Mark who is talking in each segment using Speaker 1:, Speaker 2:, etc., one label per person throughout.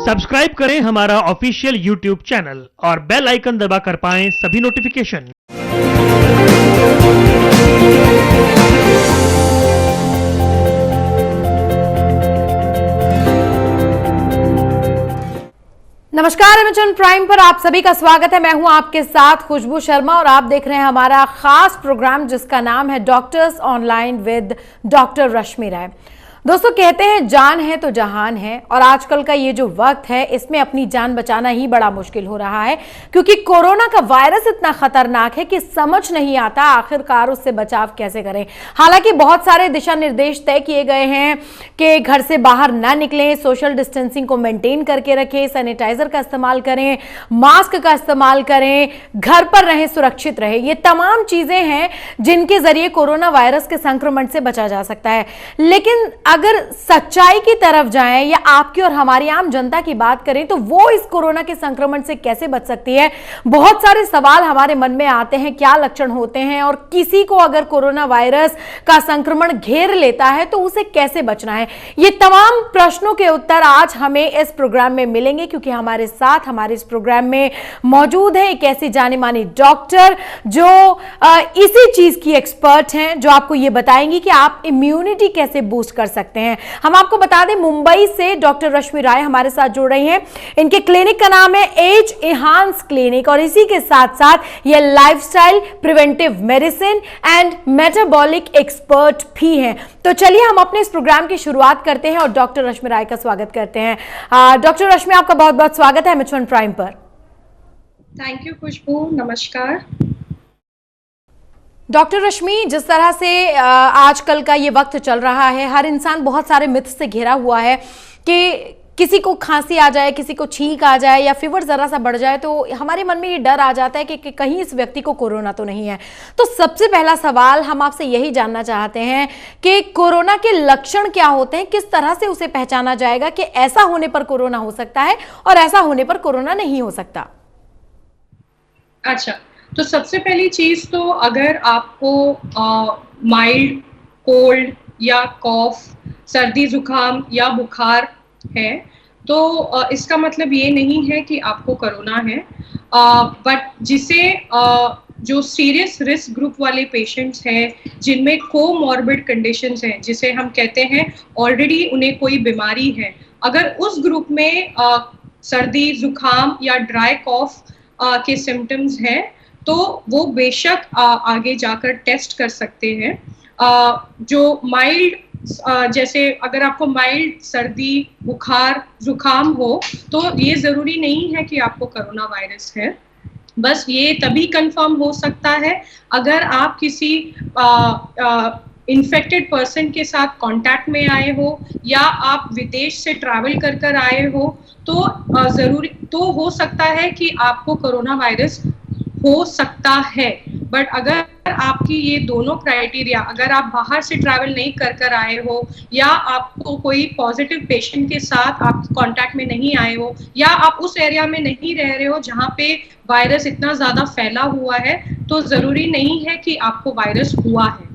Speaker 1: Subscribe करें हमारा official YouTube channel और बेल आइकन दबाकर पाएं सभी नोटिफिकेशन।
Speaker 2: नमस्कार, एमेजॉन प्राइम पर आप सभी का स्वागत है। मैं हूं आपके साथ खुशबू शर्मा और आप देख रहे हैं हमारा खास प्रोग्राम जिसका नाम है डॉक्टर्स ऑनलाइन विद डॉक्टर रश्मि राय। दोस्तों, कहते हैं जान है तो जहान है, और आजकल का ये जो वक्त है इसमें अपनी जान बचाना ही बड़ा मुश्किल हो रहा है, क्योंकि कोरोना का वायरस इतना खतरनाक है कि समझ नहीं आता आखिरकार उससे बचाव कैसे करें। हालांकि बहुत सारे दिशा निर्देश तय किए गए हैं कि घर से बाहर ना निकलें, सोशल डिस्टेंसिंग को मेंटेन करके रखें, सैनिटाइजर का इस्तेमाल करें, मास्क का इस्तेमाल करें, घर पर रहें, सुरक्षित रहें। ये तमाम चीजें हैं जिनके जरिए कोरोना वायरस के संक्रमण से बचा जा सकता है। लेकिन अगर सच्चाई की तरफ जाएं या आपकी और हमारी आम जनता की बात करें तो वो इस कोरोना के संक्रमण से कैसे बच सकती है। बहुत सारे सवाल हमारे मन में आते हैं, क्या लक्षण होते हैं, और किसी को अगर कोरोना वायरस का संक्रमण घेर लेता है तो उसे कैसे बचना है। ये तमाम प्रश्नों के उत्तर आज हमें इस प्रोग्राम में मिलेंगे, क्योंकि हमारे साथ हमारे इस प्रोग्राम में मौजूद है एक ऐसी जानी मानी डॉक्टर जो इसी चीज की एक्सपर्ट हैं, जो आपको ये बताएंगी कि आप इम्यूनिटी कैसे बूस्ट कर सकते हैं। हम आपको बता दें, मुंबई से डॉक्टर रश्मि राय हमारे साथ जुड़ रही हैं। इनके क्लिनिक का नाम है एज एनहांस क्लिनिक, और इसी के साथ साथ ये lifestyle, preventive medicine and metabolic expert भी हैं। तो चलिए हम अपने इस प्रोग्राम की शुरुआत करते हैं और डॉक्टर रश्मि राय का स्वागत करते हैं। डॉक्टर रश्मि, आपका बहुत बहुत स्वागत है एमेजॉन प्राइम पर।
Speaker 3: थैंक यू खुशबू, नमस्कार।
Speaker 2: डॉक्टर रश्मि, जिस तरह से आजकल का ये वक्त चल रहा है, हर इंसान बहुत सारे मिथ से घिरा हुआ है कि किसी को खांसी आ जाए, किसी को छींक आ जाए या फीवर जरा सा बढ़ जाए तो हमारे मन में ये डर आ जाता है कि कहीं इस व्यक्ति को कोरोना तो नहीं है। तो सबसे पहला सवाल हम आपसे यही जानना चाहते हैं कि कोरोना के लक्षण क्या होते हैं, किस तरह से उसे पहचाना जाएगा कि ऐसा होने पर कोरोना हो सकता है और ऐसा होने पर कोरोना नहीं हो सकता।
Speaker 3: अच्छा, तो सबसे पहली चीज तो अगर आपको माइल्ड कोल्ड या कॉफ, सर्दी जुकाम या बुखार है तो इसका मतलब ये नहीं है कि आपको कोरोना है। बट जिसे जो सीरियस रिस्क ग्रुप वाले पेशेंट्स हैं, जिनमें कोमॉर्बिड कंडीशंस हैं, जिसे हम कहते हैं ऑलरेडी उन्हें कोई बीमारी है, अगर उस ग्रुप में सर्दी जुकाम या ड्राई कॉफ के सिम्टम्स हैं तो वो बेशक आगे जाकर टेस्ट कर सकते हैं। जो माइल्ड, जैसे अगर आपको माइल्ड सर्दी बुखार जुकाम हो तो ये ज़रूरी नहीं है कि आपको कोरोना वायरस है। बस ये तभी कंफर्म हो सकता है अगर आप किसी इन्फेक्टेड पर्सन के साथ कांटेक्ट में आए हो या आप विदेश से ट्रैवल कर कर आए हो, तो ज़रूरी तो हो सकता है कि आपको कोरोना वायरस हो सकता है। बट अगर आपकी ये दोनों क्राइटेरिया, अगर आप बाहर से ट्रैवल नहीं कर कर आए हो या आपको कोई पॉजिटिव पेशेंट के साथ आप कांटेक्ट में नहीं आए हो या आप उस एरिया में नहीं रह रहे हो जहाँ पे वायरस इतना ज़्यादा फैला हुआ है, तो ज़रूरी नहीं है कि आपको वायरस हुआ है।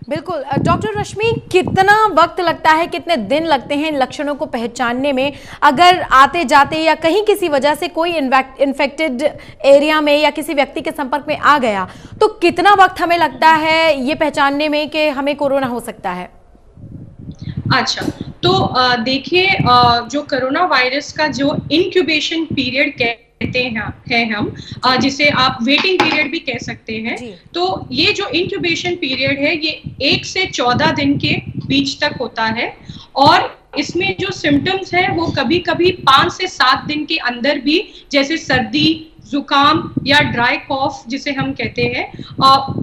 Speaker 2: बिल्कुल। डॉक्टर रश्मि, कितना वक्त लगता है, कितने दिन लगते हैं इन लक्षणों को पहचानने में? अगर आते जाते या कहीं किसी वजह से कोई इन्फेक्टेड एरिया में या किसी व्यक्ति के संपर्क में आ गया तो कितना वक्त हमें लगता है ये पहचानने में कि हमें कोरोना हो सकता है?
Speaker 3: अच्छा, तो देखिए, जो कोरोना वायरस का जो इंक्यूबेशन पीरियड कहते हैं हम, जिसे आप वेटिंग पीरियड भी कह सकते हैं, तो ये जो इंक्यूबेशन पीरियड है ये 1 से 14 दिन के बीच तक होता है, और इसमें जो सिम्टम्स है वो कभी कभी 5 से 7 दिन के अंदर भी, जैसे सर्दी जुकाम या ड्राई कॉफ जिसे हम कहते हैं,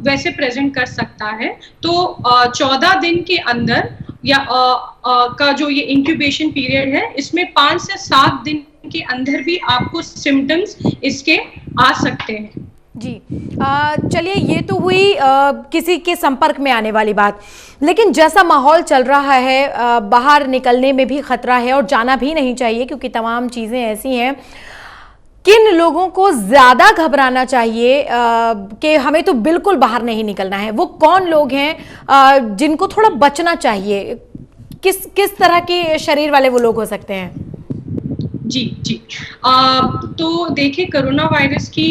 Speaker 3: वैसे प्रेजेंट कर सकता है। तो 14 दिन के अंदर या का जो ये इंक्यूबेशन पीरियड है, इसमें 5 से 7 दिन के अंदर भी आपको सिम्टम्स इसके आ सकते हैं।
Speaker 2: जी, चलिए, ये तो हुई किसी के संपर्क में आने वाली बात। लेकिन जैसा माहौल चल रहा है, बाहर निकलने में भी खतरा है और जाना भी नहीं चाहिए, क्योंकि तमाम चीज़ें ऐसी हैं। किन लोगों को ज्यादा घबराना चाहिए कि हमें तो बिल्कुल बाहर नहीं निकलना है? वो कौन लोग हैं जिनको थोड़ा बचना चाहिए? किस तरह के शरीर वाले वो लोग हो सकते हैं?
Speaker 3: जी जी। तो देखिए, कोरोना वायरस की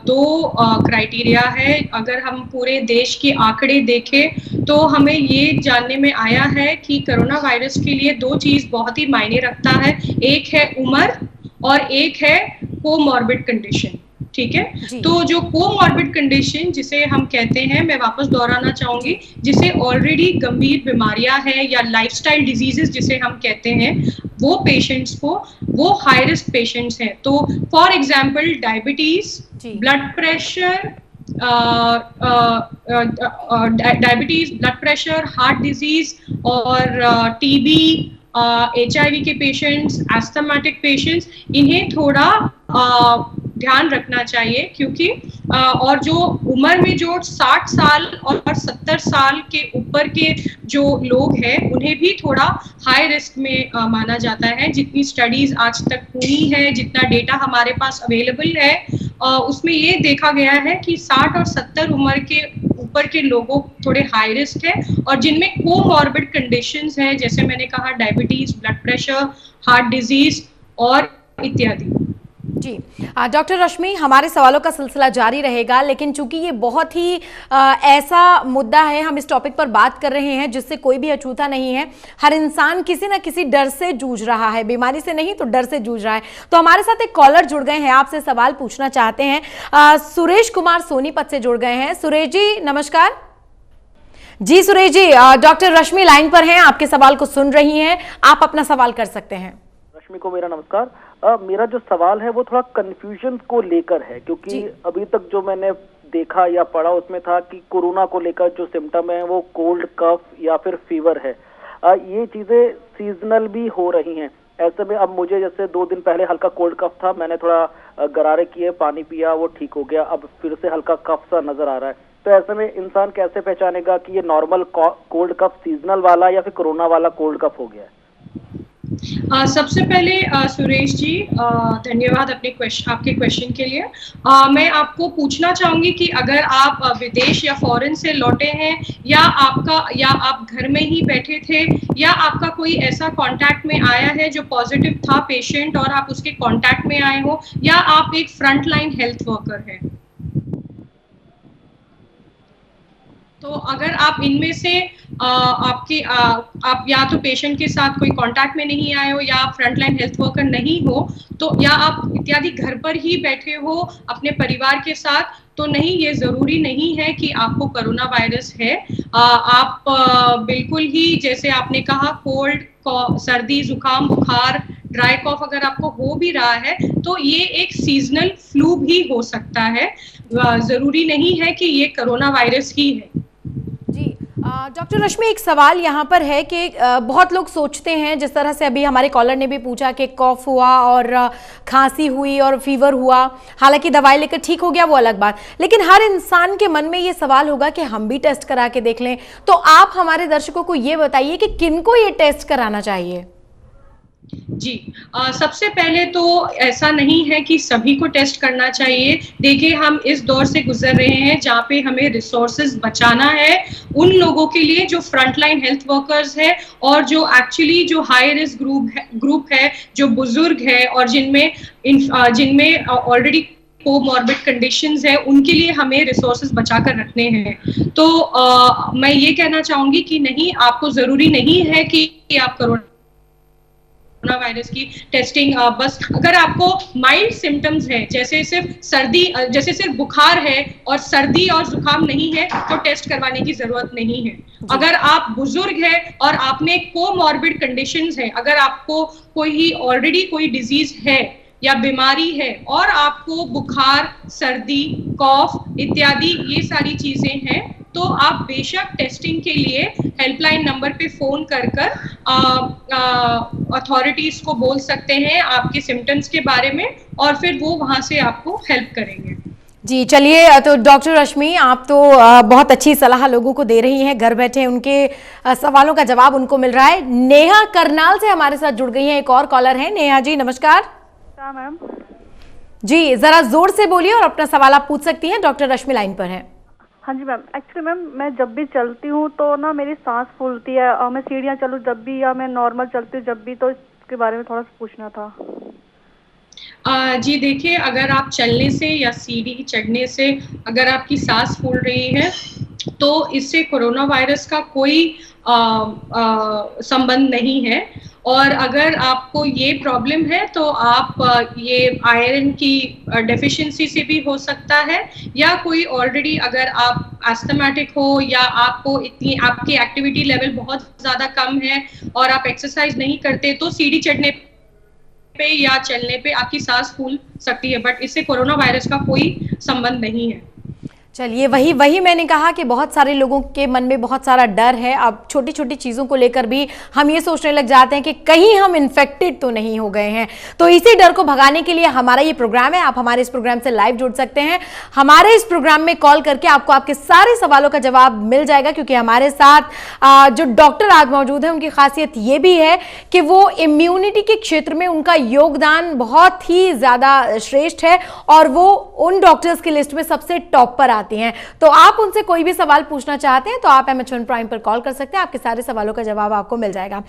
Speaker 3: दो क्राइटेरिया है। अगर हम पूरे देश के आंकड़े देखें तो हमें ये जानने में आया है कि कोरोना वायरस के लिए दो चीज बहुत ही मायने रखता है। एक है उम्र और एक है कोमॉर्बिड कंडीशन। ठीक है।
Speaker 2: जी।
Speaker 3: तो जो कोमॉर्बिड कंडीशन जिसे हम कहते हैं, मैं वापस दोहराना चाहूंगी, जिसे ऑलरेडी गंभीर बीमारियां हैं या लाइफस्टाइल डिजीजेस जिसे हम कहते हैं, वो पेशेंट्स को, वो हाई रिस्क पेशेंट्स हैं। तो for example diabetes, blood pressure, diabetes, blood pressure, heart disease और टीबी, HIV के पेशेंट्स, एस्थमेटिक पेशेंट्स, इन्हें थोड़ा ध्यान रखना चाहिए। क्योंकि और जो उम्र में जो 60 साल और 70 साल के ऊपर के जो लोग हैं, उन्हें भी थोड़ा हाई रिस्क में माना जाता है। जितनी स्टडीज आज तक हुई है, जितना डेटा हमारे पास अवेलेबल है, उसमें ये देखा गया है कि 60 और 70 उम्र के ऊपर के लोगों थोड़े हाई रिस्क है, और जिनमें कोमॉर्बिड कंडीशंस हैं, जैसे मैंने कहा diabetes, blood pressure, heart disease और इत्यादि।
Speaker 2: जी। डॉक्टर रश्मि, हमारे सवालों का सिलसिला जारी रहेगा, लेकिन चूंकि ये बहुत ही ऐसा मुद्दा है, हम इस टॉपिक पर बात कर रहे हैं जिससे कोई भी अछूता नहीं है। हर इंसान किसी ना किसी डर से जूझ रहा है, बीमारी से नहीं तो डर से जूझ रहा है। तो हमारे साथ एक कॉलर जुड़ गए हैं, आपसे सवाल पूछना चाहते हैं। सुरेश कुमार सोनीपत से जुड़ गए हैं। सुरेश जी नमस्कार। जी सुरेश जी, डॉक्टर रश्मि लाइन पर हैं, आपके सवाल को सुन रही हैं, आप अपना सवाल कर सकते हैं।
Speaker 4: रश्मि को मेरा नमस्कार। मेरा जो सवाल है वो थोड़ा कंफ्यूजन को लेकर है, क्योंकि अभी तक जो मैंने देखा या पढ़ा उसमें था कि कोरोना को लेकर जो सिम्टम है वो कोल्ड, कफ या फिर फीवर है। ये चीजें सीजनल भी हो रही हैं। ऐसे में अब मुझे जैसे 2 दिन पहले हल्का कोल्ड कफ था, मैंने थोड़ा गरारे किए, पानी पिया, वो ठीक हो गया, अब फिर से हल्का कफ सा नजर आ रहा है। तो ऐसे में इंसान कैसे पहचानेगा कि ये नॉर्मल कोल्ड कफ सीजनल वाला या फिर कोरोना वाला कोल्ड कफ हो गया है?
Speaker 3: सबसे पहले सुरेश जी, धन्यवाद आपके क्वेश्चन के लिए। मैं आपको पूछना चाहूंगी कि अगर आप विदेश या फॉरेन से लौटे हैं, या आप घर में ही बैठे थे, या आपका कोई ऐसा कांटेक्ट में आया है जो पॉजिटिव था पेशेंट और आप उसके कांटेक्ट में आए हो, या आप एक फ्रंट लाइन हेल्थ वर्कर हैं। तो अगर आप इनमें से आप या तो पेशेंट के साथ कोई कांटेक्ट में नहीं आए हो, या आप फ्रंटलाइन हेल्थ वर्कर नहीं हो, तो या आप इत्यादि घर पर ही बैठे हो अपने परिवार के साथ, तो नहीं, ये जरूरी नहीं है कि आपको कोरोना वायरस है। आप बिल्कुल ही, जैसे आपने कहा, कोल्ड, सर्दी, जुकाम, बुखार, ड्राई कॉफ अगर आपको हो भी रहा है, तो ये एक सीजनल फ्लू भी हो सकता है, जरूरी नहीं है कि ये कोरोना वायरस ही है।
Speaker 2: जी डॉक्टर रश्मि, एक सवाल यहाँ पर है कि बहुत लोग सोचते हैं, जिस तरह से अभी हमारे कॉलर ने भी पूछा कि कॉफ हुआ और खांसी हुई और फीवर हुआ, हालांकि दवाई लेकर ठीक हो गया वो अलग बात, लेकिन हर इंसान के मन में ये सवाल होगा कि हम भी टेस्ट करा के देख लें। तो आप हमारे दर्शकों को ये बताइए कि किनको ये टेस्ट कराना चाहिए?
Speaker 3: जी, सबसे पहले तो ऐसा नहीं है कि सभी को टेस्ट करना चाहिए। देखिए, हम इस दौर से गुजर रहे हैं जहाँ पे हमें रिसोर्सेज बचाना है उन लोगों के लिए जो फ्रंटलाइन हेल्थ वर्कर्स है, और जो एक्चुअली जो हाई रिस्क ग्रुप है, जो बुजुर्ग है, और जिनमें ऑलरेडी कोमॉर्बिड कंडीशंस है, उनके लिए हमें रिसोर्सेज बचा कर रखने हैं। तो मैं ये कहना चाहूंगी कि नहीं, आपको जरूरी नहीं है कि आप कोरोना वायरस की टेस्टिंग, बस अगर आपको माइल्ड सिम्टम्स है, जैसे सिर्फ बुखार है और सर्दी और जुकाम नहीं है, तो टेस्ट करवाने की जरूरत नहीं है। अगर आप बुजुर्ग है और आपने कोमॉर्बिड कंडीशंस है, अगर आपको ऑलरेडी कोई डिजीज है या बीमारी है, और आपको बुखार, सर्दी, कॉफ इत्यादि ये सारी चीजें हैं, तो आप बेशक टेस्टिंग के लिए हेल्पलाइन नंबर पे फोन कर अथॉरिटीज को बोल सकते हैं आपके सिम्टम्स के बारे में, और फिर वो वहां से आपको हेल्प करेंगे।
Speaker 2: जी चलिए, तो डॉक्टर रश्मि, आप तो बहुत अच्छी सलाह लोगों को दे रही हैं, घर बैठे उनके सवालों का जवाब उनको मिल रहा है। नेहा करनाल से हमारे साथ जुड़ गई हैं, एक और कॉलर हैं। नेहा जी नमस्कार।
Speaker 5: मैम
Speaker 2: जी जरा जोर से बोलिए और अपना सवाल आप पूछ सकती हैं, डॉक्टर रश्मि लाइन पर हैं।
Speaker 5: हाँ जी मैम, एक्चुअली मैम मैं जब भी चलती हूँ तो ना मेरी सांस फूलती है, और मैं सीढ़ियाँ चलूँ जब भी, या मैं नॉर्मल चलती हूँ जब भी, तो इसके बारे में थोड़ा सा पूछना था।
Speaker 3: जी देखिए, अगर आप चलने से या सीढ़ी चढ़ने से अगर आपकी सांस फूल रही है तो इससे कोरोना वायरस का कोई संबंध नहीं है। और अगर आपको ये प्रॉब्लम है तो आप ये आयरन की डेफिशिएंसी से भी हो सकता है, या कोई ऑलरेडी अगर आप एस्थमेटिक हो या आपको इतनी आपकी एक्टिविटी लेवल बहुत ज़्यादा कम है और आप एक्सरसाइज नहीं करते तो सीढ़ी चढ़ने पे या चलने पे आपकी सांस फूल सकती है, बट इससे कोरोना वायरस का कोई संबंध नहीं है।
Speaker 2: चलिए, वही मैंने कहा कि बहुत सारे लोगों के मन में बहुत सारा डर है। अब छोटी छोटी चीज़ों को लेकर भी हम ये सोचने लग जाते हैं कि कहीं हम इन्फेक्टेड तो नहीं हो गए हैं। तो इसी डर को भगाने के लिए हमारा ये प्रोग्राम है। आप हमारे इस प्रोग्राम से लाइव जुड़ सकते हैं। हमारे इस प्रोग्राम में कॉल करके आपको आपके सारे सवालों का जवाब मिल जाएगा, क्योंकि हमारे साथ जो डॉक्टर आज मौजूद है उनकी खासियत ये भी है कि वो इम्यूनिटी के क्षेत्र में उनका योगदान बहुत ही ज़्यादा श्रेष्ठ है और वो उन डॉक्टर्स की लिस्ट में सबसे टॉप पर आती हैं। तो आप उनसे कोई भी सवाल पूछना चाहते हैं तो आप एमएच1 प्राइम पर कॉल कर सकते हैं। आपके सारे सवालों का जवाब आपको मिल जाएगा।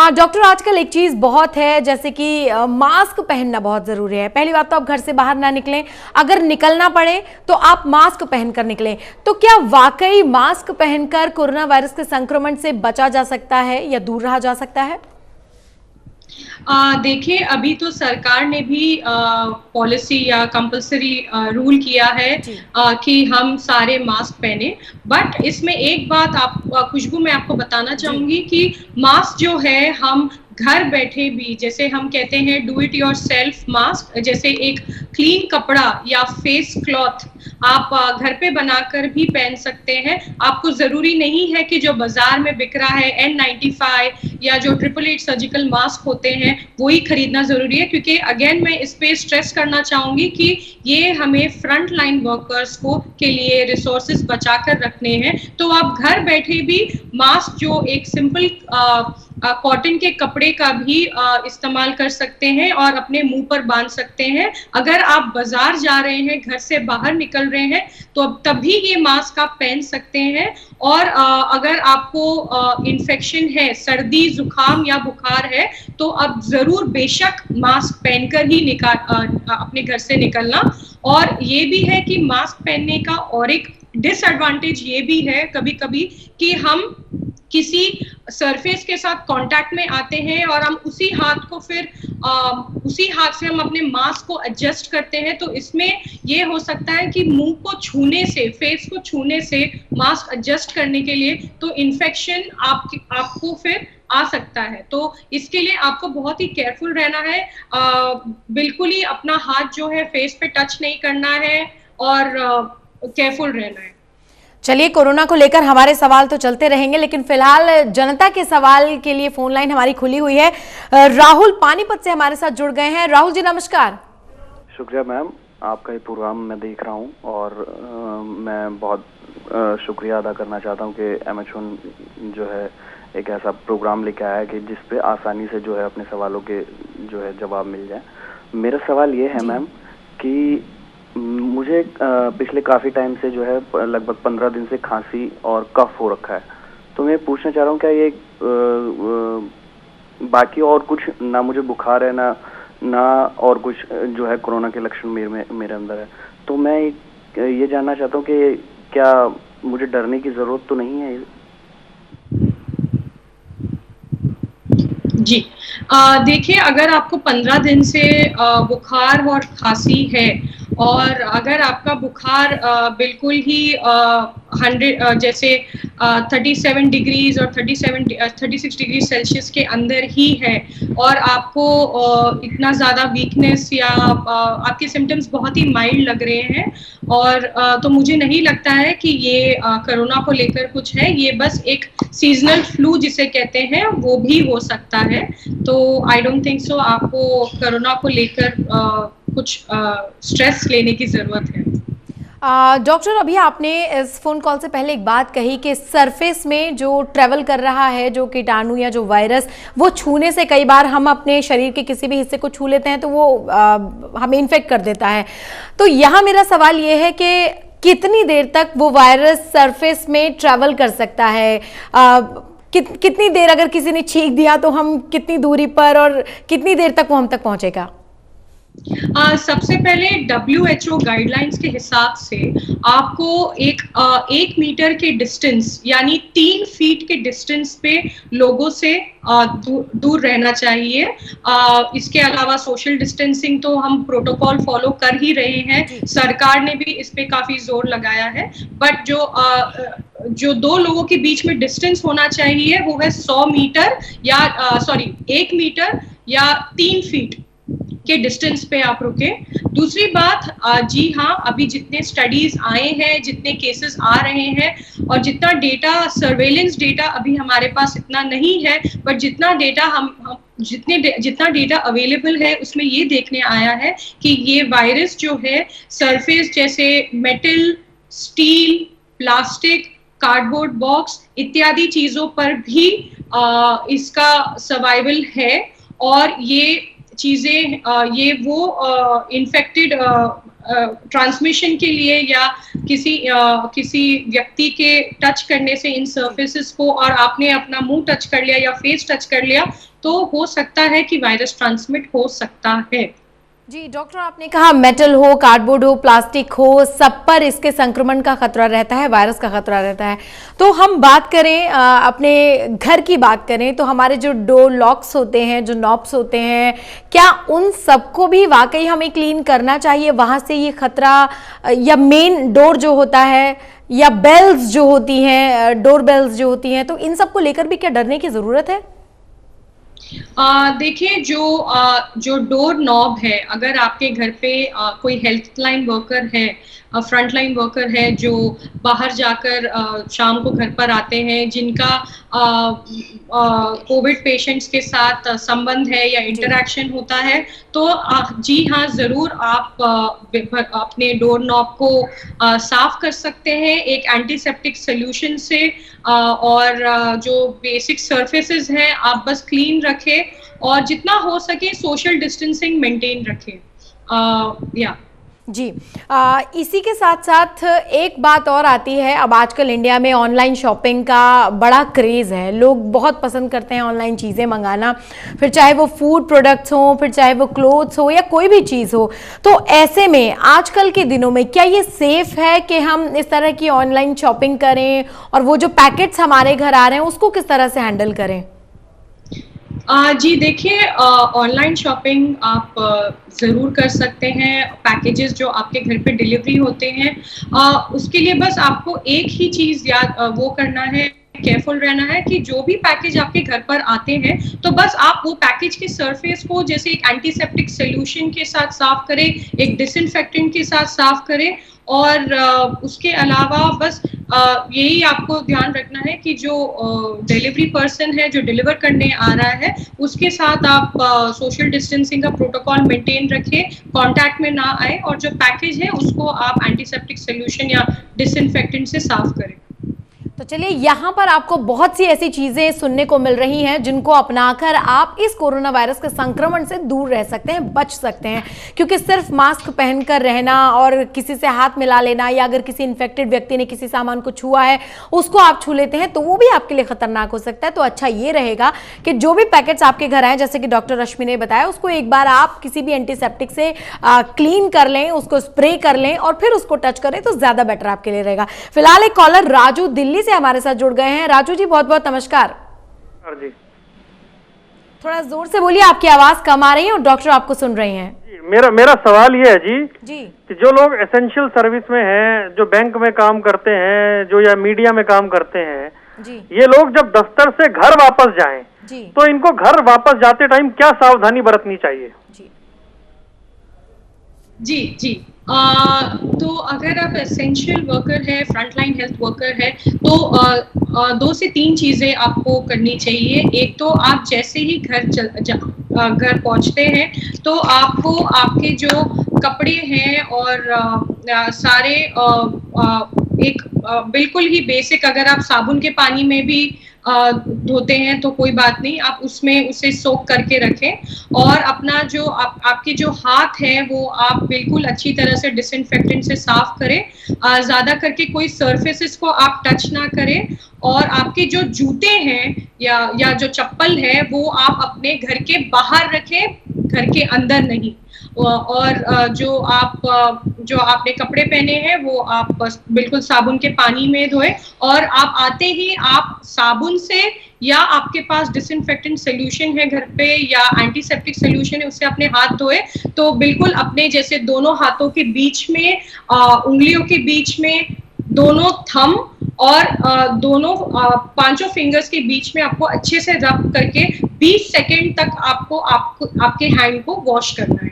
Speaker 2: डॉक्टर, आजकल एक चीज बहुत है, जैसे कि मास्क पहनना बहुत जरूरी है। पहली बात तो आप घर से बाहर ना निकलें, अगर निकलना पड़े तो आप मास्क पहनकर निकलें। तो क्या वाकई मास्क पहनकर कोरोना वायरस के संक्रमण से बचा जा सकता है या दूर रहा जा सकता है?
Speaker 3: देखिए, अभी तो सरकार ने भी पॉलिसी या कंपलसरी रूल किया है कि हम सारे मास्क पहने। बट इसमें एक बात खुशबू मैं आपको बताना चाहूंगी कि मास्क जो है हम घर बैठे भी, जैसे हम कहते हैं do it your self mask, जैसे एक क्लीन कपड़ा या फेस क्लॉथ आप घर पे बनाकर भी पहन सकते हैं। आपको जरूरी नहीं है कि जो बाजार में बिक रहा है N95 या जो 888 सर्जिकल मास्क होते हैं वही खरीदना जरूरी है, क्योंकि अगेन मैं इस पे स्ट्रेस करना चाहूंगी कि ये हमें फ्रंट लाइन वर्कर्स को के लिए रिसोर्सेज बचा कर रखने हैं। तो आप घर बैठे भी मास्क जो एक सिंपल कॉटन के कपड़े का भी इस्तेमाल कर सकते हैं और अपने मुंह पर बांध सकते हैं। अगर आप बाजार जा रहे हैं, घर से बाहर निकल रहे हैं, तो तभी ये मास्क आप पहन सकते हैं। और अगर आपको इन्फेक्शन है, सर्दी जुकाम या बुखार है, तो अब जरूर बेशक मास्क पहनकर ही अपने घर से निकलना। और ये भी है कि मास्क पहनने का और एक डिसएडवांटेज ये भी है कभी कभी कि हम किसी सरफेस के साथ कांटेक्ट में आते हैं और हम उसी हाथ को फिर उसी हाथ से हम अपने मास्क को एडजस्ट करते हैं। तो इसमें ये हो सकता है कि मुंह को छूने से, फेस को छूने से मास्क एडजस्ट करने के लिए तो इन्फेक्शन आपको फिर आ सकता है। तो इसके लिए आपको बहुत ही केयरफुल रहना है। बिल्कुल ही अपना हाथ जो है फेस पे टच नहीं करना है और केयरफुल रहना है।
Speaker 2: चलिए, कोरोना को लेकर हमारे सवाल तो चलते रहेंगे, लेकिन फिलहाल जनता के सवाल के लिए फोन लाइन हमारी खुली हुई है। राहुल पानीपत से हमारे साथ जुड़ गए हैं। राहुल जी, नमस्कार।
Speaker 6: शुक्रिया मैम, आपका ये प्रोग्राम मैं देख रहा हूँ और मैं बहुत शुक्रिया अदा करना चाहता हूँ कि एमएच1 जो है एक ऐसा प्रोग्राम लेके आया है कि जिस पे आसानी से जो है अपने सवालों के जो है जवाब मिल जाए। मेरा सवाल ये है मैम कि मुझे पिछले काफ़ी टाइम से जो है लगभग 15 दिन से खांसी और कफ हो रखा है। तो मैं पूछना चाह रहा हूँ क्या ये बाकी और कुछ, ना मुझे बुखार है ना और कुछ जो है कोरोना के लक्षण मेरे अंदर है। तो मैं ये जानना चाहता हूँ कि क्या मुझे डरने की ज़रूरत तो नहीं है?
Speaker 3: जी देखिए, अगर आपको 15 दिन से बुखार और खांसी है और अगर आपका बुखार बिल्कुल ही 100 जैसे 37 डिग्रीज और 36 डिग्री सेल्सियस के अंदर ही है और आपको इतना ज़्यादा वीकनेस या आपके सिम्टम्स बहुत ही माइल्ड लग रहे हैं और तो मुझे नहीं लगता है कि ये कोरोना को लेकर कुछ है। ये बस एक सीजनल फ्लू जिसे कहते हैं वो भी हो सकता है। तो आई डोंट थिंक सो आपको कोरोना को लेकर कुछ स्ट्रेस लेने की जरूरत है।
Speaker 2: डॉक्टर, अभी आपने इस फोन कॉल से पहले एक बात कही कि सरफेस में जो ट्रेवल कर रहा है, जो कीटाणु या जो वायरस, वो छूने से कई बार हम अपने शरीर के किसी भी हिस्से को छू लेते हैं तो वो हमें इन्फेक्ट कर देता है। तो यहाँ मेरा सवाल ये है कि कितनी देर तक वो वायरस सरफेस में ट्रेवल कर सकता है? कितनी देर, अगर किसी ने छींक दिया तो हम कितनी दूरी पर और कितनी देर तक वो हम तक पहुंचेगा?
Speaker 3: सबसे पहले WHO गाइडलाइंस के हिसाब से आपको एक मीटर के डिस्टेंस यानी 3 फीट के डिस्टेंस पे लोगों से दूर रहना चाहिए। इसके अलावा सोशल डिस्टेंसिंग तो हम प्रोटोकॉल फॉलो कर ही रहे हैं, सरकार ने भी इस पे काफी जोर लगाया है। बट जो दो लोगों के बीच में डिस्टेंस होना चाहिए वो है 100 मीटर या 1 मीटर या 3 फीट के डिस्टेंस पे आप रुके। दूसरी बात, जी हाँ, अभी जितने स्टडीज आए हैं, जितने केसेस आ रहे हैं और जितना डेटा, सर्वेलेंस डेटा अभी हमारे पास इतना नहीं है, बट जितना डेटा जितना डेटा अवेलेबल है उसमें ये देखने आया है कि ये वायरस जो है सरफेस जैसे metal, steel, plastic, cardboard box इत्यादि चीजों पर भी इसका सर्वाइवल है। और ये चीजें ये वो इन्फेक्टेड ट्रांसमिशन के लिए या किसी व्यक्ति के टच करने से इन सर्फेसेस को, और आपने अपना मुंह टच कर लिया या फेस टच कर लिया, तो हो सकता है कि वायरस ट्रांसमिट हो सकता है।
Speaker 2: जी डॉक्टर, आपने कहा मेटल हो, कार्डबोर्ड हो, प्लास्टिक हो, सब पर इसके संक्रमण का खतरा रहता है, वायरस का खतरा रहता है। तो हम बात करें अपने घर की बात करें तो हमारे जो डोर लॉक्स होते हैं, जो नॉब्स होते हैं, क्या उन सबको भी वाकई हमें क्लीन करना चाहिए? वहां से ये खतरा, या मेन डोर जो होता है या बेल्स जो होती हैं, डोर बेल्स जो होती हैं, तो इन सबको लेकर भी क्या डरने की जरूरत है?
Speaker 3: देखिए, जो डोर नॉब है, अगर आपके घर पे कोई हेल्पलाइन वर्कर है, फ्रंटलाइन वर्कर है जो बाहर जाकर शाम को घर पर आते हैं, जिनका कोविड पेशेंट्स के साथ संबंध है या इंटरेक्शन होता है, तो जी हाँ, जरूर आप अपने डोर नॉब को साफ कर सकते हैं एक एंटीसेप्टिक सोल्यूशन से। और जो बेसिक सरफेसेस हैं आप बस क्लीन रखें और जितना हो सके सोशल डिस्टेंसिंग मेंटेन रखें। या
Speaker 2: जी, इसी के साथ साथ एक बात और आती है। अब आजकल इंडिया में ऑनलाइन शॉपिंग का बड़ा क्रेज़ है, लोग बहुत पसंद करते हैं ऑनलाइन चीज़ें मंगाना, फिर चाहे वो फूड प्रोडक्ट्स हो, फिर चाहे वो क्लोथ्स हो या कोई भी चीज़ हो। तो ऐसे में आजकल के दिनों में क्या ये सेफ है कि हम इस तरह की ऑनलाइन शॉपिंग करें, और वो जो पैकेट्स हमारे घर आ रहे हैं उसको किस तरह से हैंडल करें?
Speaker 3: जी देखिए, ऑनलाइन शॉपिंग आप ज़रूर कर सकते हैं। पैकेजेस जो आपके घर पे डिलीवरी होते हैं, उसके लिए बस आपको एक ही चीज़ याद वो करना है, केयरफुल रहना है कि जो भी पैकेज आपके घर पर आते हैं तो बस आप वो पैकेज के सरफेस को जैसे एक एंटीसेप्टिक सोल्यूशन के साथ साफ करें, एक डिसइंफेक्टेंट के साथ साफ करें। और उसके अलावा बस यही आपको ध्यान रखना है कि जो डिलीवरी पर्सन है, जो डिलीवर करने आ रहा है, उसके साथ आप सोशल डिस्टेंसिंग का प्रोटोकॉल मेंटेन रखें, कांटेक्ट में ना आए, और जो पैकेज है उसको आप एंटीसेप्टिक सोल्यूशन या डिसइंफेक्टेंट से साफ करें।
Speaker 2: तो चलिए, यहाँ पर आपको बहुत सी ऐसी चीजें सुनने को मिल रही हैं जिनको अपनाकर आप इस कोरोना वायरस के संक्रमण से दूर रह सकते हैं, बच सकते हैं। क्योंकि सिर्फ मास्क पहनकर रहना और किसी से हाथ मिला लेना, या अगर किसी इन्फेक्टेड व्यक्ति ने किसी सामान को छुआ है उसको आप छू लेते हैं तो वो भी आपके लिए खतरनाक हो सकता है। तो अच्छा ये रहेगा कि जो भी पैकेट्स आपके घर आए, जैसे कि डॉक्टर रश्मि ने बताया, उसको एक बार आप किसी भी एंटीसेप्टिक से क्लीन कर लें, उसको स्प्रे कर लें और फिर उसको टच करें तो ज्यादा बेटर आपके लिए रहेगा। फिलहाल एक कॉलर राजू दिल्ली से हमारे साथ जुड़ गए हैं। राजू जी, बहुत बहुत नमस्कार।
Speaker 7: जी,
Speaker 2: थोड़ा जोर से बोलिए, आपकी आवाज कम आ रही है और डॉक्टर आपको सुन रहे हैं।
Speaker 7: जी, मेरा सवाल ये है
Speaker 2: जी
Speaker 7: कि जो लोग एसेंशियल सर्विस में हैं, जो बैंक में काम करते हैं, जो या मीडिया में काम करते हैं,
Speaker 2: जी
Speaker 7: ये लोग जब दफ्तर से घर वापस जाएं
Speaker 2: जी
Speaker 7: तो इनको घर वापस जाते टाइम क्या सावधानी बरतनी चाहिए?
Speaker 3: जी जी तो अगर आप एसेंशियल वर्कर है, फ्रंटलाइन हेल्थ वर्कर है, तो 2 से 3 चीजें आपको करनी चाहिए। एक तो आप जैसे ही घर पहुंचते हैं तो आपको आपके जो कपड़े हैं और सारे बिल्कुल ही बेसिक, अगर आप साबुन के पानी में भी धोते हैं तो कोई बात नहीं, आप उसमें उसे सोक करके रखें। और अपना जो आपके जो हाथ है वो आप बिल्कुल अच्छी तरह से डिसइंफेक्टेंट से साफ करें। ज्यादा करके कोई सरफेसेस को आप टच ना करें। और आपके जो जूते हैं या जो चप्पल है वो आप अपने घर के बाहर रखें, घर के अंदर नहीं। और जो आपने कपड़े पहने हैं वो आप बिल्कुल साबुन के पानी में धोए, और आप आते ही आप साबुन से या आपके पास डिसइंफेक्टेंट सोल्यूशन है घर पे या एंटीसेप्टिक सोल्यूशन है उससे अपने हाथ धोए। तो बिल्कुल अपने जैसे दोनों हाथों के बीच में, उंगलियों के बीच में, दोनों थंब और दोनों पांचों फिंगर्स के बीच में आपको अच्छे से रब करके 20 सेकेंड तक आपको आपके हैंड को वॉश करना है।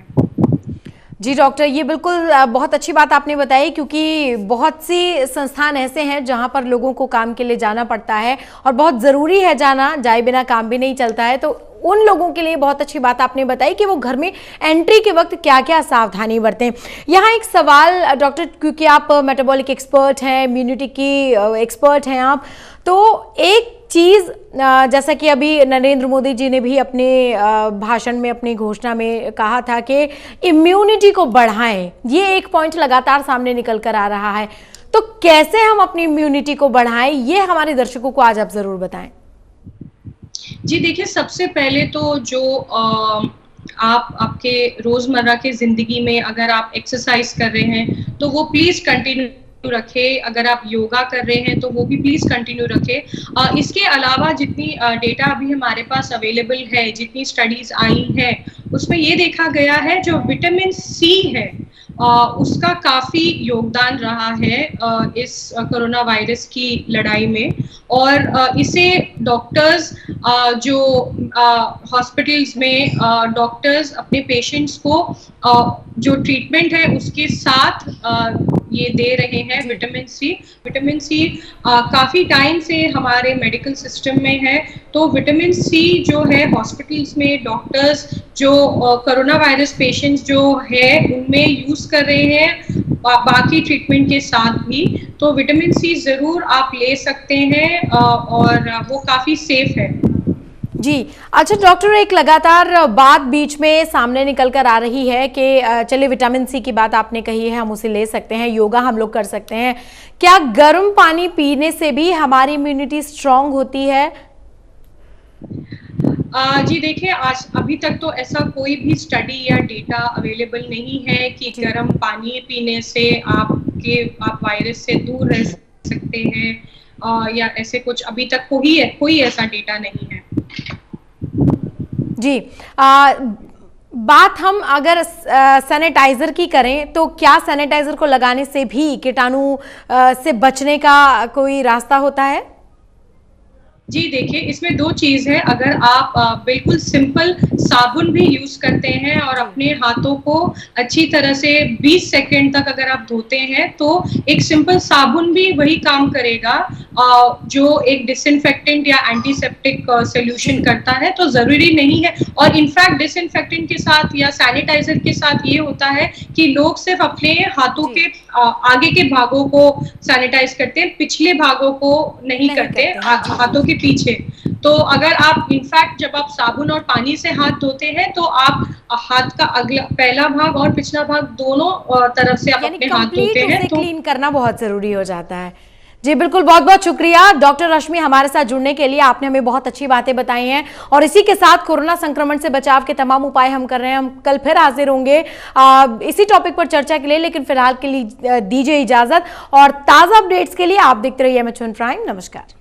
Speaker 2: जी डॉक्टर, ये बिल्कुल बहुत अच्छी बात आपने बताई, क्योंकि बहुत सी संस्थान ऐसे हैं जहां पर लोगों को काम के लिए जाना पड़ता है और बहुत ज़रूरी है जाना, जाए बिना काम भी नहीं चलता है। तो उन लोगों के लिए बहुत अच्छी बात आपने बताई कि वो घर में एंट्री के वक्त क्या क्या सावधानी बरतें। यहाँ एक सवाल डॉक्टर, क्योंकि आप मेटाबॉलिक एक्सपर्ट हैं, इम्यूनिटी की एक्सपर्ट हैं आप, तो एक चीज़ जैसा कि अभी नरेंद्र मोदी जी ने भी अपने भाषण में, अपनी घोषणा में कहा था कि इम्यूनिटी को बढ़ाएं, ये एक पॉइंट लगातार सामने निकल कर आ रहा है। तो कैसे हम अपनी इम्यूनिटी को बढ़ाएं, ये हमारे दर्शकों को आज आप ज़रूर बताएं।
Speaker 3: जी देखिए, सबसे पहले तो जो आप आपके रोजमर्रा के जिंदगी में अगर आप एक्सरसाइज कर रहे हैं तो वो प्लीज कंटिन्यू रखें। अगर आप योगा कर रहे हैं तो वो भी प्लीज कंटिन्यू रखें। इसके अलावा जितनी डेटा अभी हमारे पास अवेलेबल है, जितनी स्टडीज आई हैं, उसमें ये देखा गया है जो विटामिन सी है उसका काफी योगदान रहा है इस कोरोना वायरस की लड़ाई में। और इसे डॉक्टर्स जो हॉस्पिटल्स में डॉक्टर्स अपने पेशेंट्स को जो ट्रीटमेंट है उसके साथ ये दे रहे हैं विटामिन सी। विटामिन सी काफी टाइम से हमारे मेडिकल सिस्टम में है, तो विटामिन सी जो है हॉस्पिटल्स में डॉक्टर्स जो कोरोना वायरस पेशेंट्स जो है उनमें यूज कर रहे हैं बाकी ट्रीटमेंट के साथ भी। तो विटामिन सी जरूर आप ले सकते हैं और वो काफी सेफ है।
Speaker 2: जी अच्छा डॉक्टर, एक लगातार बात बीच में सामने निकल कर आ रही है कि चलिए विटामिन सी की बात आपने कही है, हम उसे ले सकते हैं, योगा हम लोग कर सकते हैं, क्या गर्म पानी पीने से भी हमारी इम्यूनिटी स्ट्रांग होती है?
Speaker 3: जी देखिए, आज अभी तक तो ऐसा कोई भी स्टडी या डेटा अवेलेबल नहीं है कि गर्म पानी पीने से आप वायरस से दूर रह सकते हैं या ऐसे कुछ अभी तक कोई ऐसा डेटा नहीं है।
Speaker 2: जी बात हम अगर सैनिटाइजर की करें तो क्या सैनिटाइजर को लगाने से भी कीटाणु से बचने का कोई रास्ता होता है?
Speaker 3: जी देखिए, इसमें दो चीज है। अगर आप बिल्कुल सिंपल साबुन भी यूज करते हैं और अपने हाथों को अच्छी तरह से 20 सेकेंड तक अगर आप धोते हैं तो एक सिंपल साबुन भी वही काम करेगा जो एक डिसइंफेक्टेंट या एंटीसेप्टिक सोल्यूशन करता है। तो जरूरी नहीं है, और इनफैक्ट डिसइंफेक्टेंट के साथ या सैनिटाइजर के साथ ये होता है कि लोग सिर्फ अपने हाथों के आगे के भागों को सैनिटाइज करते हैं, पिछले भागों को नहीं करते, हाथों के पीछे। तो अगर आप इनफैक्ट जब आप साबुन और पानी से हाथ धोते हैं तो आप हाथ का पहला भाग और पिछला भाग दोनों तरफ से आप अपने हाथ धोते हैं, तो
Speaker 2: क्लीन करना बहुत जरूरी हो जाता है। जी बिल्कुल, बहुत बहुत शुक्रिया डॉक्टर रश्मि हमारे साथ जुड़ने के लिए, आपने हमें बहुत अच्छी बातें बताई हैं। और इसी के साथ कोरोना संक्रमण से बचाव के तमाम उपाय हम कर रहे हैं। हम कल फिर हाजिर होंगे इसी टॉपिक पर चर्चा के लिए, लेकिन फिलहाल के लिए दीजिए इजाजत और ताज़ा अपडेट्स के लिए आप देखते रहिए एमएच1 प्राइम। नमस्कार।